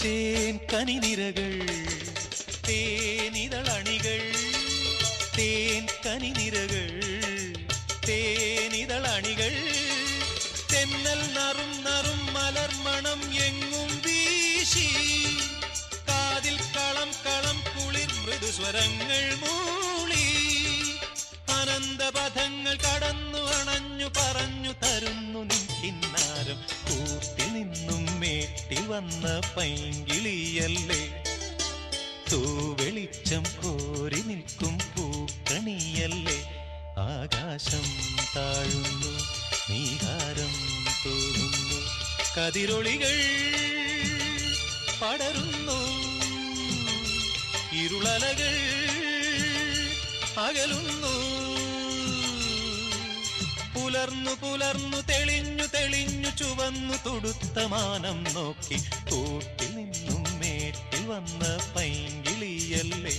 തേൻ കനിനിരകൾ തേനിതളണികൾ തേൻ കനിനിരകൾ തേനിതളണികൾ തെന്നൽ നറും നറും മലർമണം എങ്ങും വീശി കാതിൽ കളം കളം കുളിർ മൃദുസ്വരങ്ങൾ മൂളി അനന്തപഥങ്ങൾ കടന്നു അണഞ്ഞു പറഞ്ഞു തരുന്നു നിൻ കിന്നാരം കൂട്ടിൽ നിന്നും മേട്ടിൽ വന്ന പൈങ്കിളിയല്ലേ തൂവെളിച്ചം കോരി നിൽക്കും പൂക്കണിയല്ലേ ആകാശം താഴുന്നു നീഹാരം തോന്നുന്നു കതിരൊളികൾ പടരുന്നു ഇരുളലകൾ അകലുന്നു പുലർന്നു പുലർന്നു തെളിഞ്ഞു തെളിഞ്ഞു ചുവന്നു തുടുത്ത മാനം നോക്കി കൂട്ടിൽ നിന്നും മേട്ടിൽ വന്ന പൈങ്കിളിയല്ലേ